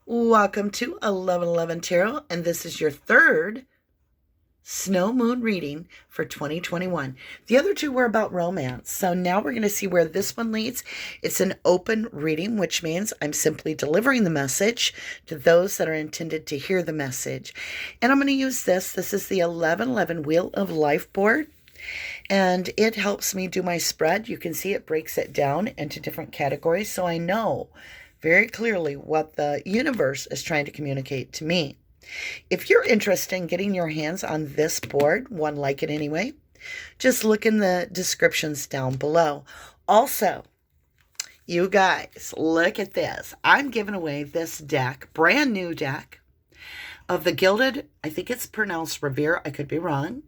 Welcome to 1111 Tarot, and this is your third snow moon reading for 2021. The other two were about romance, so now we're going to see where this one leads. It's an open reading, which means I'm simply delivering the message to those that are intended to hear the message. And I'm going to use this. This is the 1111 Wheel of Life board, and it helps me do my spread. You can see it breaks it down into different categories, so I know very clearly what the universe is trying to communicate to me. If you're interested in getting your hands on this board, one like it anyway, just look in the descriptions down below. Also, you guys, look at this. I'm giving away this deck, brand new deck, of the Gilded, I think it's pronounced Revere, I could be wrong,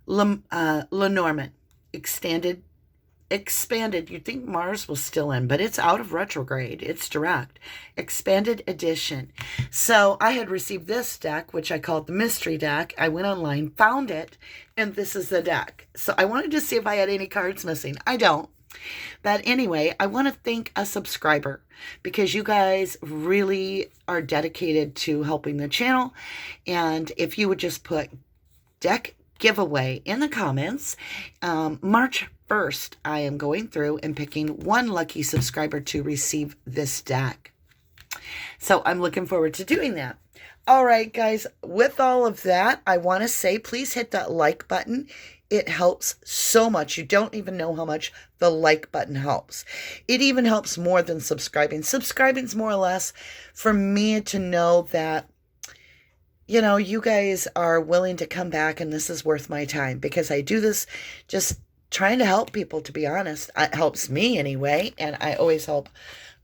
Lenormand, expanded, you'd think Mars was still in, but it's out of retrograde. It's direct. Expanded edition. So I had received this deck, which I called the mystery deck. I went online, found it, and this is the deck. So I wanted to see if I had any cards missing. I don't. But anyway, I want to thank a subscriber because you guys really are dedicated to helping the channel. And if you would just put deck giveaway in the comments, March 1st, I am going through and picking one lucky subscriber to receive this deck. So I'm looking forward to doing that. All right, guys, with all of that, I want to say, please hit that like button. It helps so much. You don't even know how much the like button helps. It even helps more than subscribing. Subscribing's more or less for me to know that, you know, you guys are willing to come back and this is worth my time, because I do this just trying to help people, to be honest. It helps me anyway, and I always help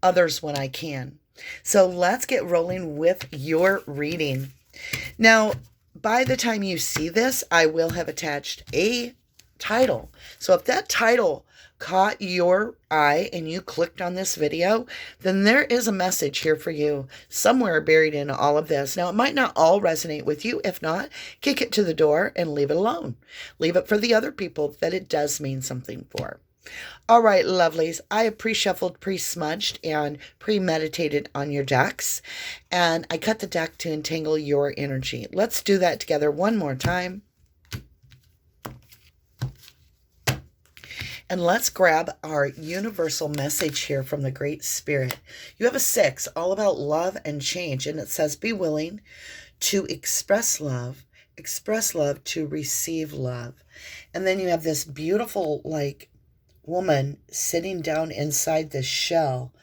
others when I can. So let's get rolling with your reading. Now, by the time you see this, I will have attached a title. So if that title caught your eye and you clicked on this video, then there is a message here for you somewhere buried in all of this. Now, it might not all resonate with you. If not, kick it to the door and leave it alone. Leave it for the other people that it does mean something for. All right, lovelies, I have pre-shuffled, pre-smudged, and premeditated on your decks, and I cut the deck to entangle your energy. Let's do that together one more time. And let's grab our universal message here from the Great Spirit. You have a 6, all about love and change. And it says, be willing to express love to receive love. And then you have this beautiful, like, woman sitting down inside this shell.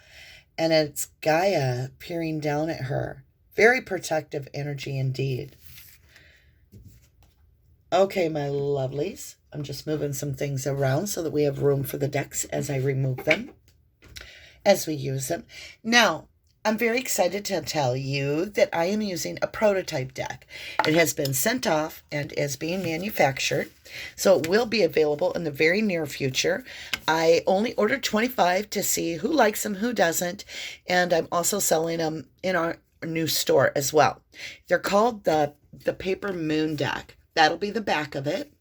And it's Gaia peering down at her. Very protective energy indeed. Okay, my lovelies. I'm just moving some things around so that we have room for the decks as I remove them, as we use them. Now, I'm very excited to tell you that I am using a prototype deck. It has been sent off and is being manufactured, so it will be available in the very near future. I only ordered 25 to see who likes them, who doesn't, and I'm also selling them in our new store as well. They're called the Paper Moon deck. That'll be the back of it.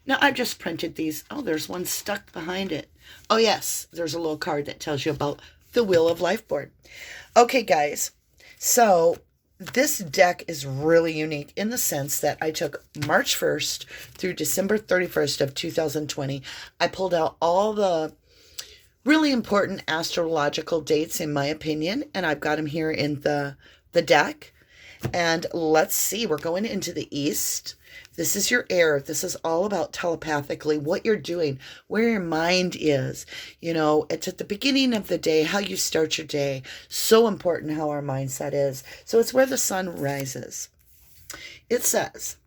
Now, I've just printed these. Oh, there's one stuck behind it. Oh, yes, there's a little card that tells you about the Wheel of Life board. Okay, guys, so this deck is really unique in the sense that I took March 1st through December 31st of 2020. I pulled out all the really important astrological dates, in my opinion, and I've got them here in the deck. And let's see, we're going into the East. This is your air. This is all about telepathically what you're doing, where your mind is. You know, it's at the beginning of the day, how you start your day. So important how our mindset is. So it's where the sun rises. It says,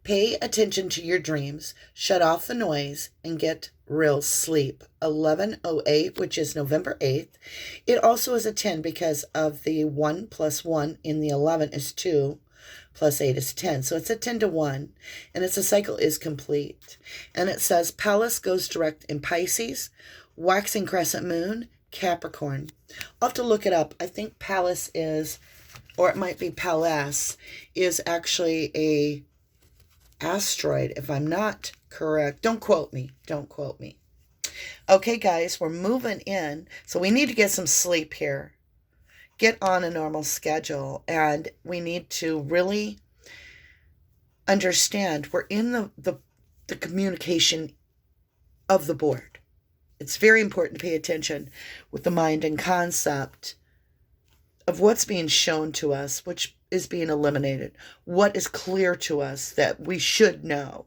pay attention to your dreams, shut off the noise, and get real sleep. 11:08, which is November 8th. It also is a 10 because of the 1 plus 1 in the 11 is 2. Plus 8 is 10. So it's a 10 to 1. And it's a cycle is complete. And it says Pallas goes direct in Pisces, waxing crescent moon, Capricorn. I'll have to look it up. I think Pallas is, or it might be Pallas, is actually a asteroid, if I'm not correct. Don't quote me. Don't quote me. Okay, guys, we're moving in. So we need to get some sleep here. get on a normal schedule, and we need to really understand we're in the communication of the board. It's very important to pay attention with the mind and concept of what's being shown to us, which is being eliminated, what is clear to us that we should know,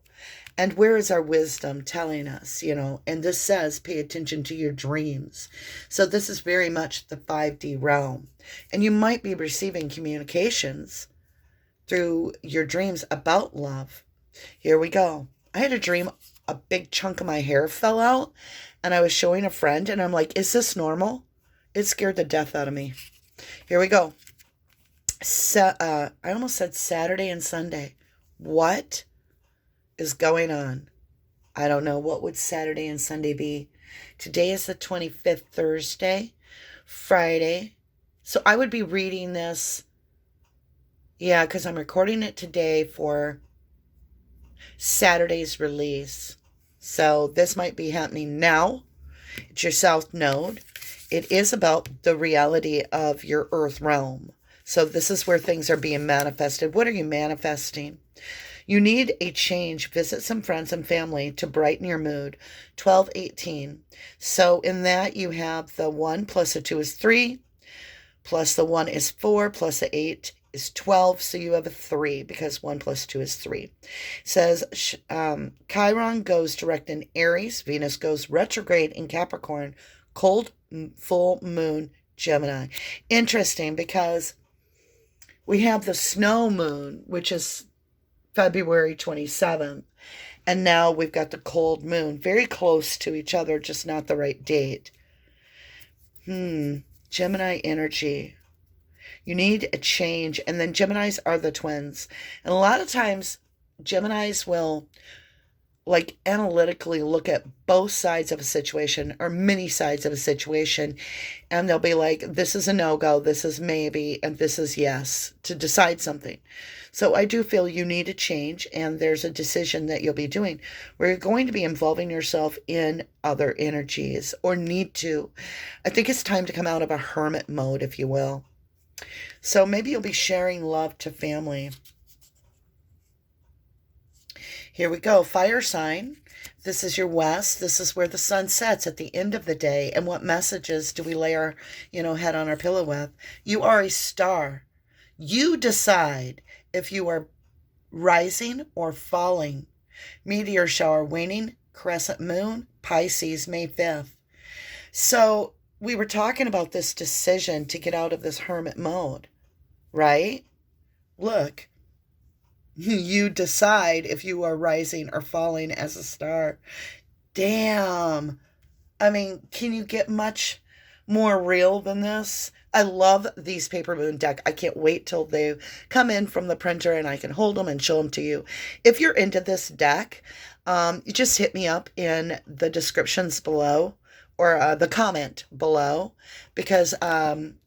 and where is our wisdom telling us, and this says pay attention to your dreams. So this is very much the 5D realm, and you might be receiving communications through your dreams about love. Here we go. I had a dream a big chunk of my hair fell out, and I was showing a friend, and I'm like, is this normal? It scared the death out of me. Here we go. I almost said Saturday and Sunday. What is going on? I don't know. What would Saturday and Sunday be? Today is the 25th, Thursday, Friday. So I would be reading this. Yeah, because I'm recording it today for Saturday's release. So this might be happening now. It's your South Node. It is about the reality of your Earth realm. So this is where things are being manifested. What are you manifesting? You need a change. Visit some friends and family to brighten your mood. 12:18. So in that you have the 1 plus the 2 is 3, plus the 1 is 4, plus the 8 is 12. So you have a 3 because 1 plus 2 is 3. It says Chiron goes direct in Aries. Venus goes retrograde in Capricorn. Cold full moon Gemini. Interesting because we have the snow moon, which is February 27th. And now we've got the cold moon. Very close to each other, just not the right date. Gemini energy. You need a change. And then Geminis are the twins. And a lot of times, Geminis will analytically look at both sides of a situation or many sides of a situation, and they'll be like, this is a no-go, this is maybe, and this is yes, to decide something. So I do feel you need a change, and there's a decision that you'll be doing where you're going to be involving yourself in other energies, or need to. I think it's time to come out of a hermit mode, if you will. So maybe you'll be sharing love to family. Here we go. Fire sign. This is your west. This is where the sun sets at the end of the day. And what messages do we lay our, head on our pillow with? You are a star. You decide if you are rising or falling. Meteor shower waning, crescent moon, Pisces, May 5th. So we were talking about this decision to get out of this hermit mode, right? Look. You decide if you are rising or falling as a star. Damn. I mean, can you get much more real than this? I love these paper moon deck. I can't wait till they come in from the printer and I can hold them and show them to you. If you're into this deck, just hit me up in the descriptions below, or the comment below, because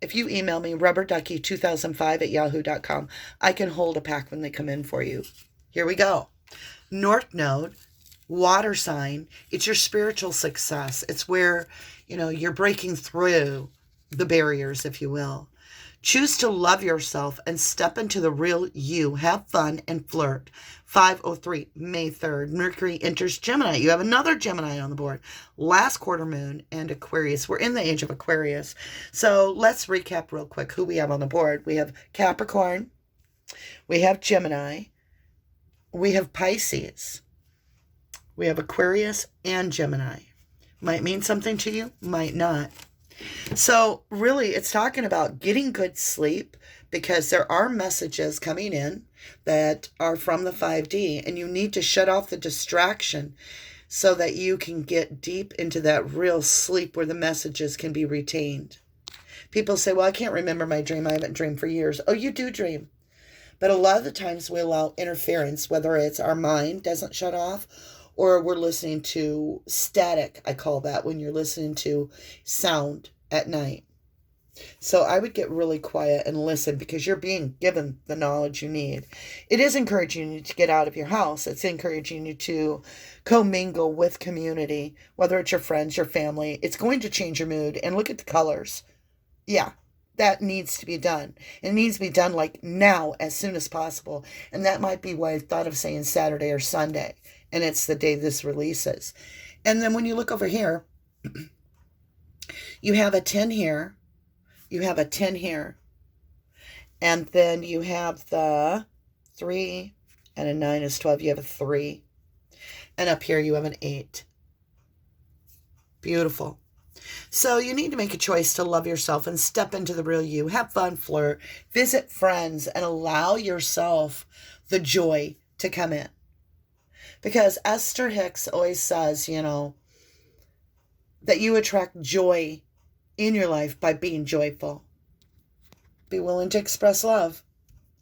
if you email me rubberducky2005@yahoo.com, I can hold a pack when they come in for you. Here we go. North Node, water sign. It's your spiritual success. It's where, you're breaking through the barriers, if you will. Choose to love yourself and step into the real you. Have fun and flirt. 5:03, May 3rd. Mercury enters Gemini. You have another Gemini on the board. Last quarter moon and Aquarius. We're in the age of Aquarius. So let's recap real quick who we have on the board. We have Capricorn. We have Gemini. We have Pisces. We have Aquarius and Gemini. Might mean something to you, might not. So really, it's talking about getting good sleep, because there are messages coming in that are from the 5D, and you need to shut off the distraction so that you can get deep into that real sleep where the messages can be retained. People say, well, I can't remember my dream. I haven't dreamed for years. Oh, you do dream. But a lot of the times we allow interference, whether it's our mind doesn't shut off, or we're listening to static, I call that, when you're listening to sound at night. So I would get really quiet and listen, because you're being given the knowledge you need. It is encouraging you to get out of your house. It's encouraging you to commingle with community, whether it's your friends, your family. It's going to change your mood. And look at the colors. Yeah, that needs to be done. It needs to be done like now, as soon as possible. And that might be why I thought of saying Saturday or Sunday. And it's the day this releases. And then when you look over here, you have a 10 here. You have a 10 here. And then you have the 3 and a 9 is 12. You have a 3. And up here you have an 8. Beautiful. So you need to make a choice to love yourself and step into the real you. Have fun, flirt, visit friends, and allow yourself the joy to come in. Because Esther Hicks always says, you know, that you attract joy in your life by being joyful. Be willing to express love,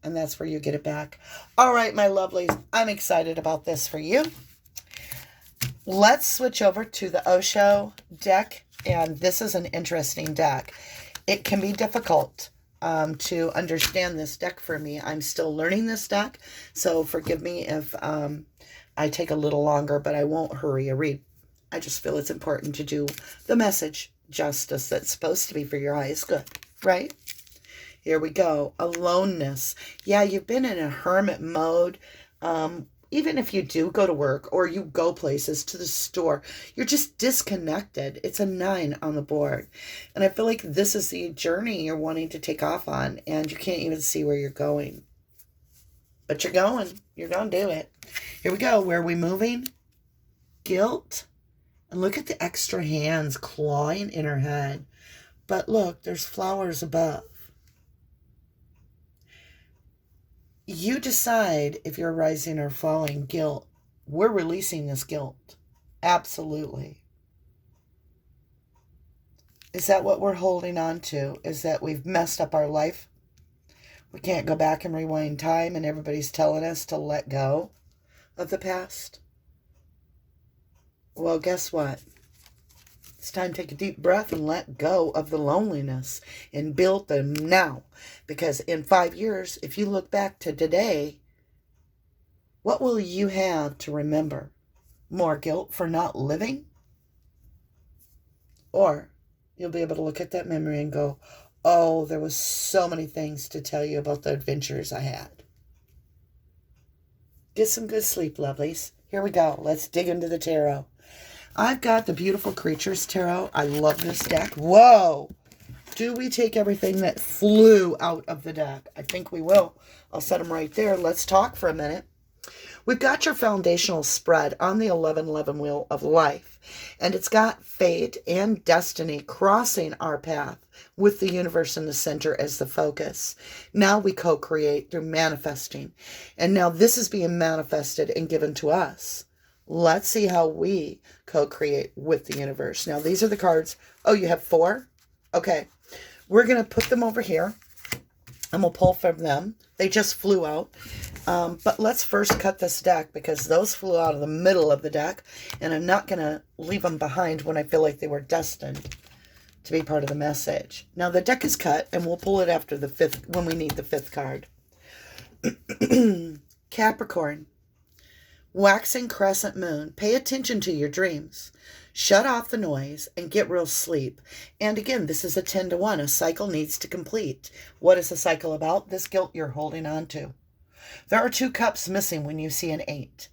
and that's where you get it back. All right, my lovelies, I'm excited about this for you. Let's switch over to the Osho deck, and this is an interesting deck. It can be difficult to understand this deck for me. I'm still learning this deck, so forgive me if I take a little longer, but I won't hurry a read. I just feel it's important to do the message justice that's supposed to be for your highest good, right? Here we go. Aloneness. Yeah, you've been in a hermit mode. Even if you do go to work or you go places to the store, you're just disconnected. It's a 9 on the board. And I feel like this is the journey you're wanting to take off on, and you can't even see where you're going. But you're going. You're going to do it. Here we go. Where are we moving? Guilt. And look at the extra hands clawing in her head. But look, there's flowers above. You decide if you're rising or falling. Guilt. We're releasing this guilt. Absolutely. Is that what we're holding on to? Is that we've messed up our life? We can't go back and rewind time, and everybody's telling us to let go of the past? Well, guess what? It's time to take a deep breath and let go of the loneliness and build them now. Because in 5 years, if you look back to today, what will you have to remember? More guilt for not living? Or you'll be able to look at that memory and go, oh, there was so many things to tell you about the adventures I had. Get some good sleep, lovelies. Here we go. Let's dig into the tarot. I've got the Beautiful Creatures Tarot. I love this deck. Whoa! Do we take everything that flew out of the deck? I think we will. I'll set them right there. Let's talk for a minute. We've got your foundational spread on the 1111 wheel of life. And it's got fate and destiny crossing our path with the universe in the center as the focus. Now we co-create through manifesting. And now this is being manifested and given to us. Let's see how we co-create with the universe. Now, these are the cards. Oh, you have 4? Okay. We're going to put them over here, and we'll pull from them. They just flew out. But let's first cut this deck, because those flew out of the middle of the deck, and I'm not going to leave them behind when I feel like they were destined to be part of the message. Now, the deck is cut, and we'll pull it after the 5th, when we need the 5th card. Capricorn. Waxing crescent moon. Pay attention to your dreams. Shut off the noise and get real sleep. And again, this is a 10-to-1. A cycle needs to complete. What is the cycle about? This guilt you're holding on to. There are 2 cups missing when you see an 8.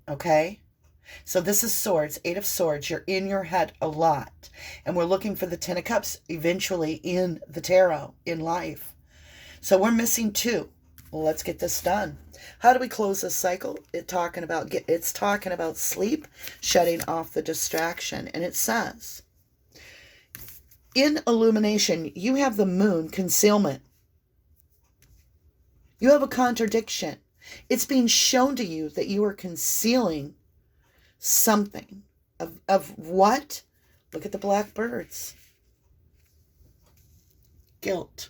Okay? So this is swords, 8 of swords. You're in your head a lot. And we're looking for the 10 of cups eventually in the tarot, in life. So we're missing 2. Well, let's get this done. How do we close this cycle? It's talking about sleep, shutting off the distraction. And it says, in illumination, you have the moon concealment. You have a contradiction. It's being shown to you that you are concealing something. Of what? Look at the black birds. Guilt.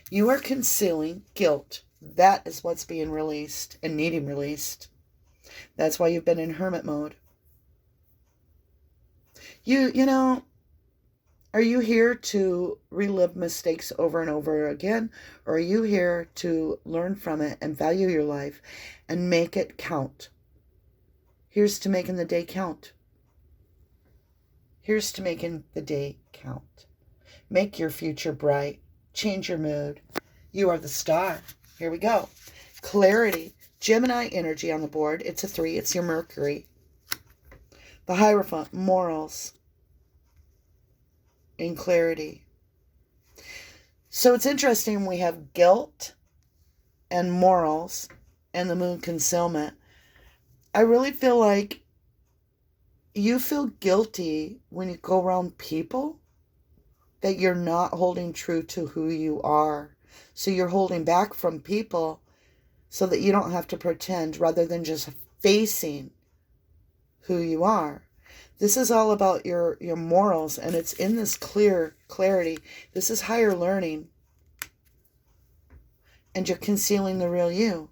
You are concealing guilt. That is what's being released and needing released. That's why you've been in hermit mode. You know, are you here to relive mistakes over and over again? Or are you here to learn from it and value your life and make it count? Here's to making the day count. Here's to making the day count. Make your future bright. Change your mood. You are the star. Here we go. Clarity. Gemini energy on the board. It's a 3. It's your Mercury. The Hierophant. Morals. And clarity. So it's interesting. We have guilt and morals and the moon concealment. I really feel like you feel guilty when you go around people that you're not holding true to who you are. So you're holding back from people so that you don't have to pretend, rather than just facing who you are. This is all about your morals, and it's in this clarity. This is higher learning. And you're concealing the real you.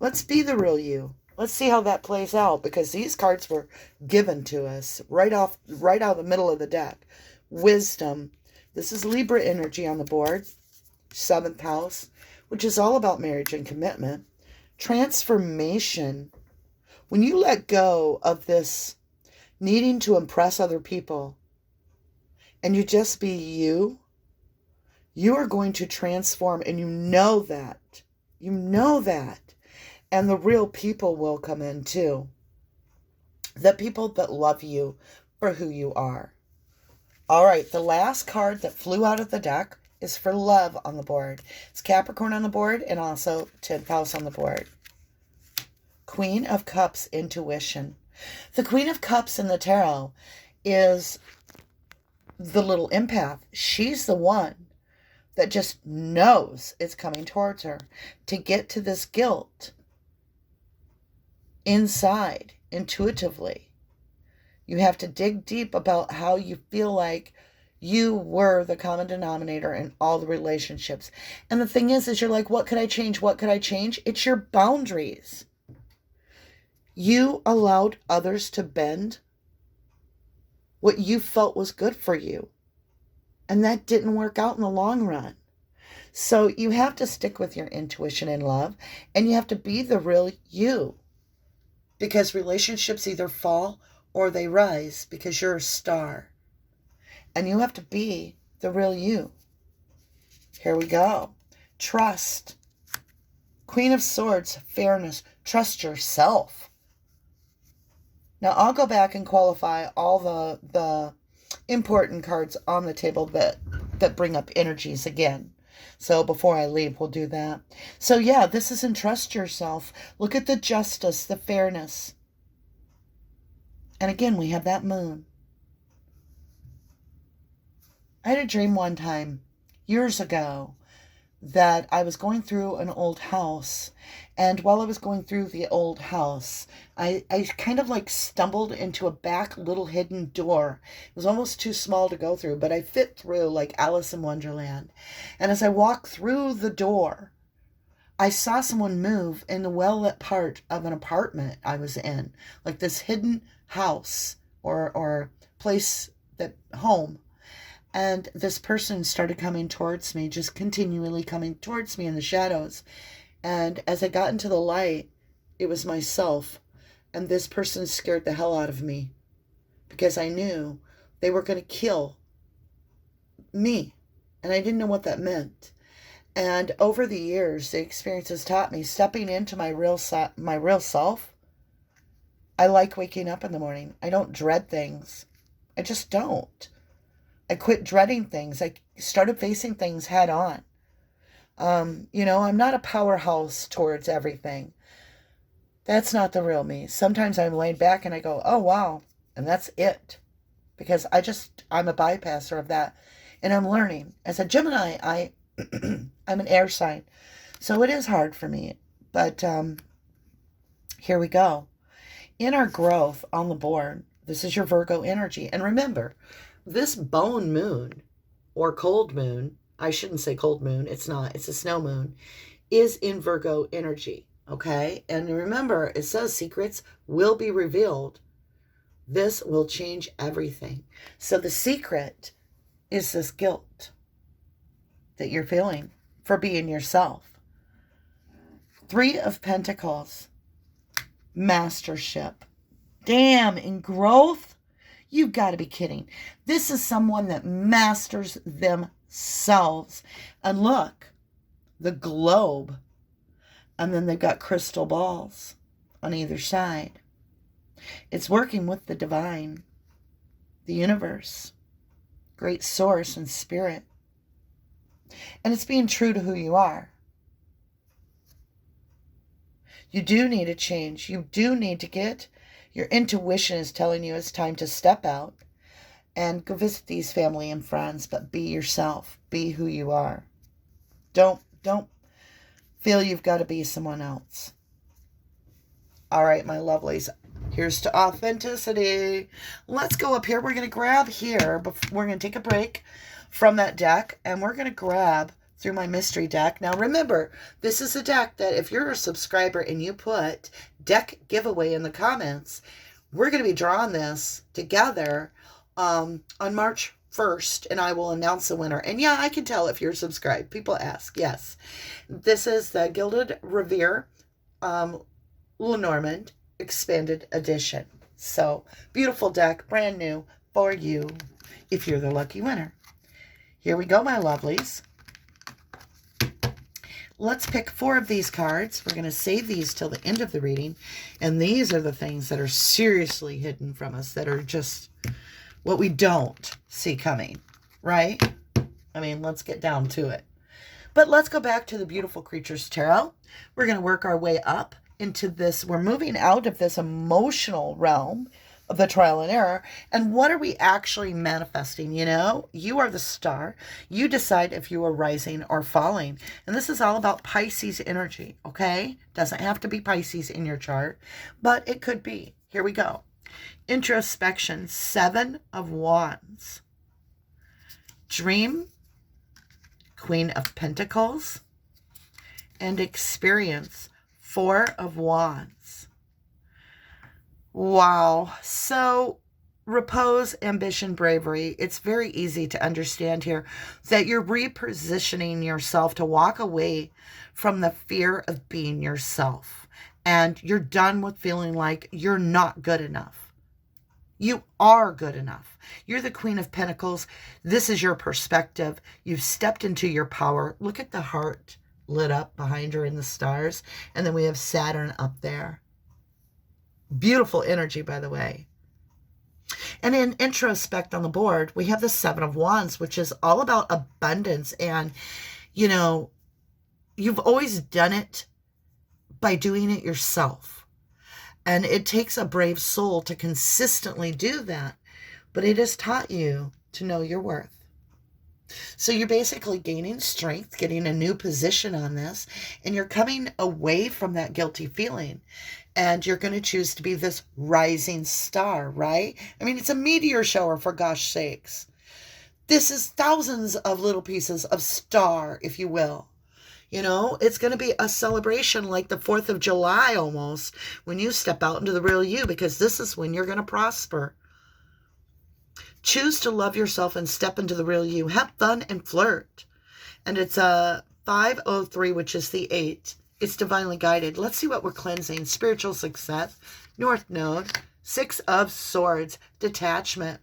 Let's be the real you. Let's see how that plays out, because these cards were given to us right out of the middle of the deck. Wisdom. This is Libra energy on the board. 7th house, which is all about marriage and commitment. Transformation. When you let go of this needing to impress other people and you just be you, you are going to transform, and you know that. You know that. And the real people will come in too. The people that love you for who you are. All right, the last card that flew out of the deck is for love on the board. It's Capricorn on the board and also 10th house on the board. Queen of Cups, intuition. The Queen of Cups in the tarot is the little empath. She's the one that just knows it's coming towards her. To get to this guilt inside, intuitively, you have to dig deep about how you feel like you were the common denominator in all the relationships. And the thing is you're like, what could I change? What could I change? It's your boundaries. You allowed others to bend what you felt was good for you. And that didn't work out in the long run. So you have to stick with your intuition in love, and you have to be the real you. Because relationships either fall or they rise, because you're a star. And you have to be the real you. Here we go. Trust. Queen of Swords, fairness. Trust yourself. Now, I'll go back and qualify all the important cards on the table that bring up energies again. So before I leave, we'll do that. So yeah, this is entrust yourself. Look at the justice, the fairness. And again, we have that moon. I had a dream one time, years ago, that I was going through an old house. And while I was going through the old house, I kind of like stumbled into a back little hidden door. It was almost too small to go through, but I fit through like Alice in Wonderland. And as I walked through the door, I saw someone move in the well-lit part of an apartment I was in, like this hidden house or place, that home. And this person started coming towards me, just continually coming towards me in the shadows. And as I got into the light, it was myself. And this person scared the hell out of me, because I knew they were going to kill me. And I didn't know what that meant. And over the years, the experience has taught me, stepping into my real self. I like waking up in the morning. I don't dread things. I just don't. I quit dreading things. I started facing things head on. I'm not a powerhouse towards everything. That's not the real me. Sometimes I'm laid back and I go, oh, wow. And that's it. Because I'm a bypasser of that. And I'm learning. As a Gemini, I'm an air sign. So it is hard for me. But here we go. In our growth on the board, this is your Virgo energy. And remember, this bone moon, or cold moon, I shouldn't say cold moon, it's not, it's a snow moon, is in Virgo energy, okay? And remember, it says secrets will be revealed. This will change everything. So the secret is this guilt that you're feeling for being yourself. 3 of Pentacles, mastership. Damn, in growth, You've got to be kidding. This is someone that masters themselves. And look, the globe. And then they've got crystal balls on either side. It's working with the divine, the universe, great source and spirit. And it's being true to who you are. You do need a change. You do need to get, your intuition is telling you it's time to step out and go visit these family and friends, but be yourself. Be who you are. Don't feel you've got to be someone else. All right, my lovelies. Here's to authenticity. Let's go up here. We're going to grab here. We're going to take a break from that deck, and we're going to grab through my mystery deck. Now, remember, this is a deck that if you're a subscriber and you put deck giveaway in the comments, we're going to be drawing this together on March 1st, and I will announce the winner. And yeah, I can tell if you're subscribed. People ask. Yes. This is the Gilded Revere Lenormand Expanded Edition. So, beautiful deck, brand new for you if you're the lucky winner. Here we go, my lovelies. Let's pick 4 of these cards. We're going to save these till the end of the reading. And these are the things that are seriously hidden from us, that are just what we don't see coming, right? I mean, let's get down to it. But let's go back to the Beautiful Creatures Tarot. We're going to work our way up into this. We're moving out of this emotional realm of the trial and error. And what are we actually manifesting? You know, you are the star. You decide if you are rising or falling. And this is all about Pisces energy, okay? Doesn't have to be Pisces in your chart, but it could be. Here we go. Introspection, 7 of Wands. Dream, Queen of Pentacles. And experience, 4 of Wands. Wow. So repose, ambition, bravery. It's very easy to understand here that you're repositioning yourself to walk away from the fear of being yourself. And you're done with feeling like you're not good enough. You are good enough. You're the Queen of Pentacles. This is your perspective. You've stepped into your power. Look at the heart lit up behind her in the stars. And then we have Saturn up there. Beautiful energy, by the way. And in introspect on the board, we have the 7 of Wands, which is all about abundance. And, you know, you've always done it by doing it yourself. And it takes a brave soul to consistently do that. But it has taught you to know your worth. So you're basically gaining strength, getting a new position on this, and you're coming away from that guilty feeling. And you're going to choose to be this rising star, right? I mean, it's a meteor shower, for gosh sakes. This is thousands of little pieces of star, if you will. You know, it's going to be a celebration like the 4th of July almost, when you step out into the real you, because this is when you're going to prosper. Choose to love yourself and step into the real you. Have fun and flirt. And it's a 503, which is the 8. It's divinely guided. Let's see what we're cleansing. Spiritual success. North Node. 6 of Swords. Detachment.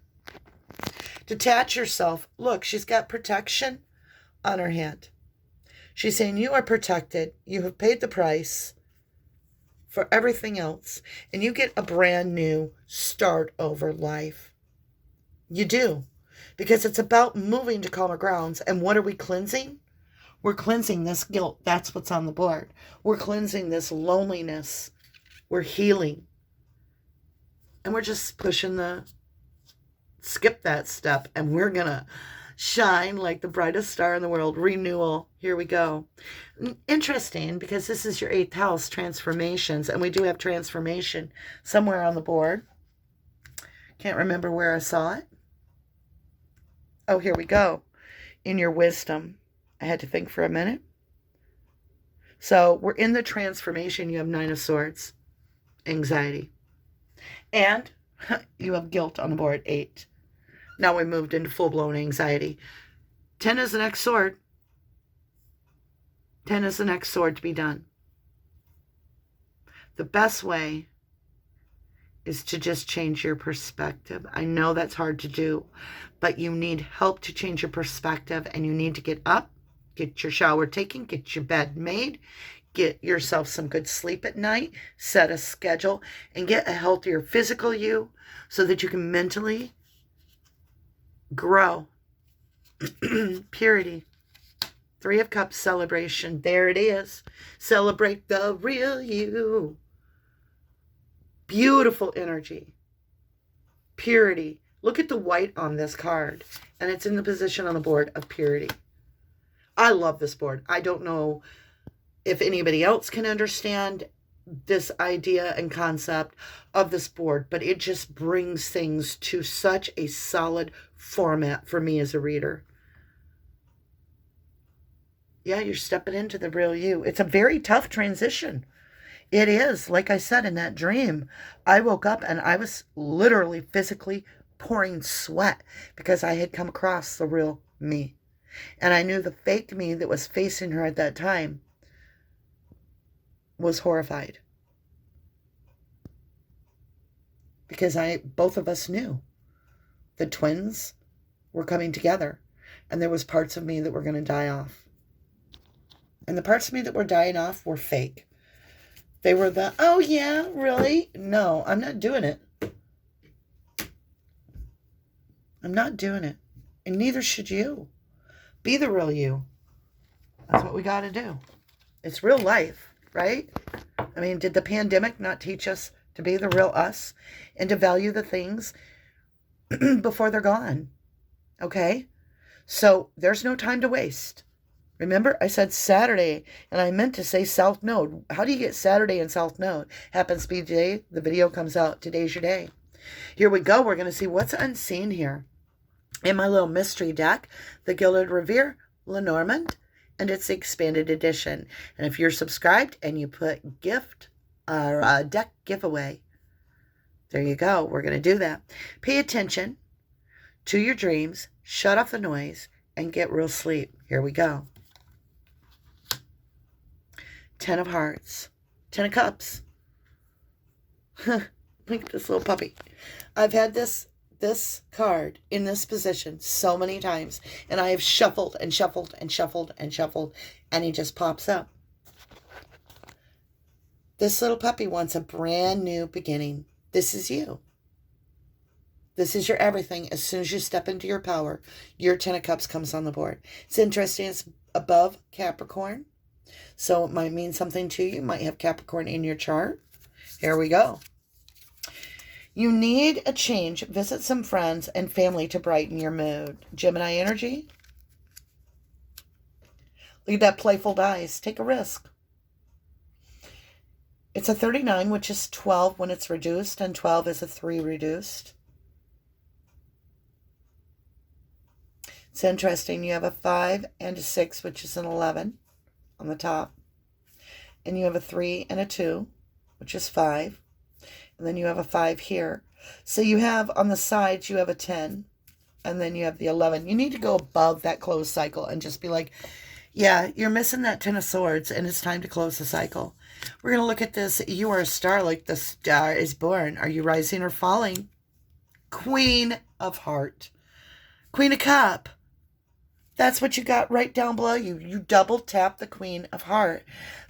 Detach yourself. Look, she's got protection on her hand. She's saying you are protected. You have paid the price for everything else. And you get a brand new start over life. You do. Because it's about moving to calmer grounds. And what are we cleansing? We're cleansing this guilt. That's what's on the board. We're cleansing this loneliness. We're healing. And we're just pushing skip that step. And we're going to shine like the brightest star in the world. Renewal. Here we go. Interesting, because this is your 8th house, transformations. And we do have transformation somewhere on the board. Can't remember where I saw it. Oh, here we go. In your wisdom. I had to think for a minute. So we're in the transformation. You have 9 of Swords. Anxiety. And you have guilt on the board, 8. Now we moved into full-blown anxiety. 10 is the next sword. 10 is the next sword to be done. The best way is to just change your perspective. I know that's hard to do, but you need help to change your perspective, and you need to get up, get your shower taken, get your bed made, get yourself some good sleep at night, set a schedule, and get a healthier physical you so that you can mentally grow. Purity. 3 of Cups celebration. There it is. Celebrate the real you. Beautiful energy. Purity. Look at the white on this card. And it's in the position on the board of purity. I love this board. I don't know if anybody else can understand this idea and concept of this board, but it just brings things to such a solid format for me as a reader. Yeah, you're stepping into the real you. It's a very tough transition. It is. Like I said, in that dream, I woke up and I was literally physically pouring sweat because I had come across the real me. And I knew the fake me that was facing her at that time was horrified. Because both of us knew the twins were coming together. And there was parts of me that were going to die off. And the parts of me that were dying off were fake. They were the, oh yeah, really? No, I'm not doing it. I'm not doing it. And neither should you. Be the real you. That's what we got to do. It's real life, right? I mean, did the pandemic not teach us to be the real us and to value the things before they're gone? Okay? So there's no time to waste. Remember, I said Saturday, and I meant to say South Node. How do you get Saturday and South Node? Happens to be today. The video comes out. Today's your day. Here we go. We're going to see what's unseen here. In my little mystery deck, the Gilded Revere, Lenormand, and it's the expanded edition. And if you're subscribed and you put gift or deck giveaway, there you go. We're going to do that. Pay attention to your dreams, shut off the noise, and get real sleep. Here we go. 10 of Hearts. 10 of Cups. Look at this little puppy. I've had this card in this position so many times, and I have shuffled and shuffled and shuffled and shuffled, and he just pops up. This little puppy wants a brand new beginning. This is you. This is your everything. As soon as you step into your power, your 10 of Cups comes on the board. It's interesting. It's above Capricorn. So it might mean something to you. You might have Capricorn in your chart. Here we go. You need a change. Visit some friends and family to brighten your mood. Gemini energy. Look at that playful dice. Take a risk. It's a 39, which is 12 when it's reduced, and 12 is a 3 reduced. It's interesting. You have a 5 and a 6, which is an 11 on the top. And you have a 3 and a 2, which is 5. And then you have a 5 here. So you have on the sides, you have a 10. And then you have the 11. You need to go above that closed cycle and just be like, yeah, you're missing that 10 of Swords, and it's time to close the cycle. We're going to look at this. You are a star like the star is born. Are you rising or falling? Queen of Heart. Queen of Cup. That's what you got right down below you. You double tap the Queen of Heart.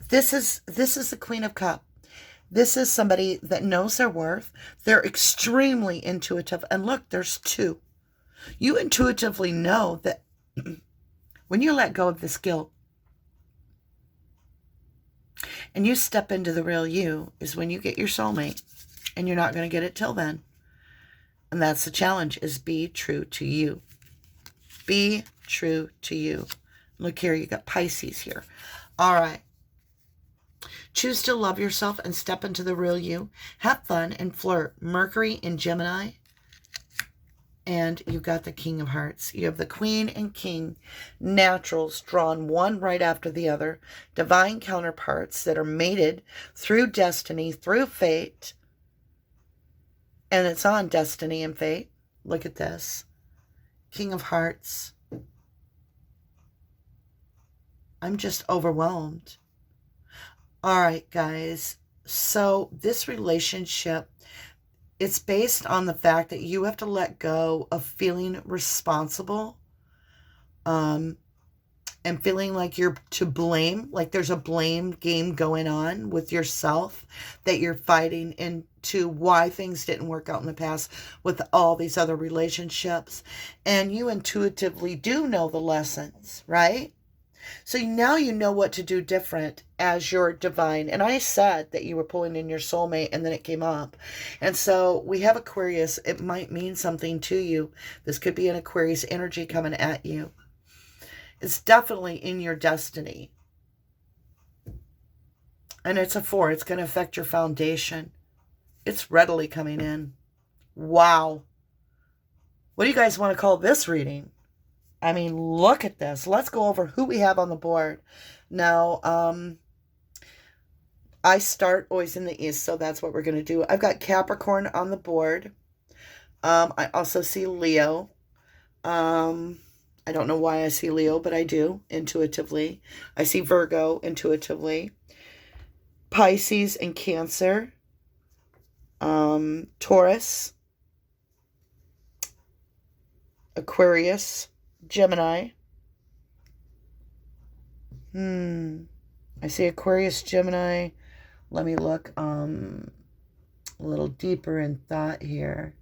This is the Queen of Cup. This is somebody that knows their worth. They're extremely intuitive. And look, there's 2. You intuitively know that when you let go of this guilt and you step into the real you is when you get your soulmate, and you're not going to get it till then. And that's the challenge, is be true to you. Be true to you. Look here, you got Pisces here. All right. Choose to love yourself and step into the real you. Have fun and flirt. Mercury in Gemini. And you've got the King of Hearts. You have the Queen and King naturals drawn one right after the other. Divine counterparts that are mated through destiny, through fate. And it's on destiny and fate. Look at this. King of Hearts. I'm just overwhelmed. All right, guys. So this relationship, It's based on the fact that you have to let go of feeling responsible, and feeling like you're to blame, like there's a blame game going on with yourself that you're fighting into why things didn't work out in the past with all these other relationships. And you intuitively do know the lessons, right? So now you know what to do different as your divine. And I said that you were pulling in your soulmate, and then it came up. And so we have Aquarius. It might mean something to you. This could be an Aquarius energy coming at you. It's definitely in your destiny. And it's a 4. It's going to affect your foundation. It's readily coming in. Wow. What do you guys want to call this reading? I mean, look at this. Let's go over who we have on the board. Now, I start always in the east, so that's what we're going to do. I've got Capricorn on the board. I also see Leo. I don't know why I see Leo, but I do intuitively. I see Virgo intuitively. Pisces and Cancer. Taurus. Aquarius. Gemini. I see Aquarius, Gemini. Let me look a little deeper in thought here.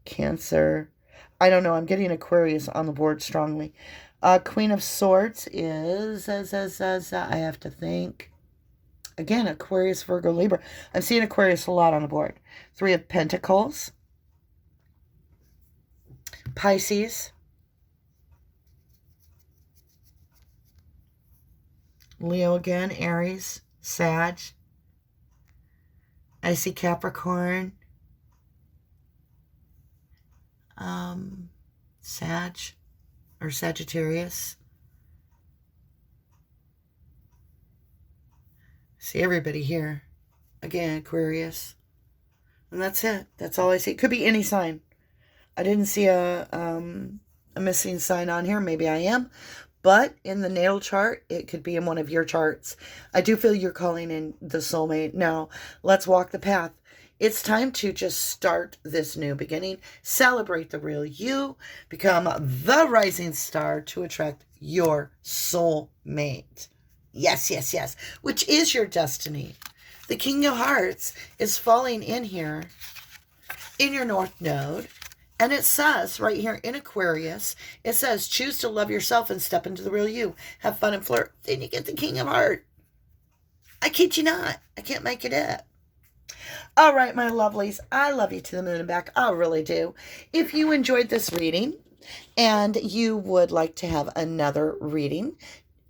Cancer. I don't know. I'm getting Aquarius on the board strongly. Queen of Swords is, I have to think. Again, Aquarius, Virgo, Libra. I'm seeing Aquarius a lot on the board. 3 of Pentacles. Pisces. Leo again. Aries. Sag. I see Capricorn. Sag or Sagittarius. See everybody here. Again, Aquarius. And that's it. That's all I see. It could be any sign. I didn't see a missing sign on here. Maybe I am. But in the natal chart, it could be in one of your charts. I do feel you're calling in the soulmate. Now, let's walk the path. It's time to just start this new beginning. Celebrate the real you. Become the rising star to attract your soulmate. Yes, yes, yes. Which is your destiny. The King of Hearts is falling in here in your North Node. And it says right here in Aquarius, it says, choose to love yourself and step into the real you. Have fun and flirt. Then you get the King of Hearts. I kid you not. I can't make it up. All right, my lovelies. I love you to the moon and back. I really do. If you enjoyed this reading and you would like to have another reading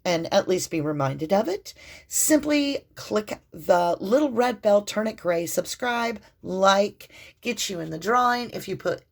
and at least be reminded of it, simply click the little red bell, turn it gray, subscribe, like, get you in the drawing. If you put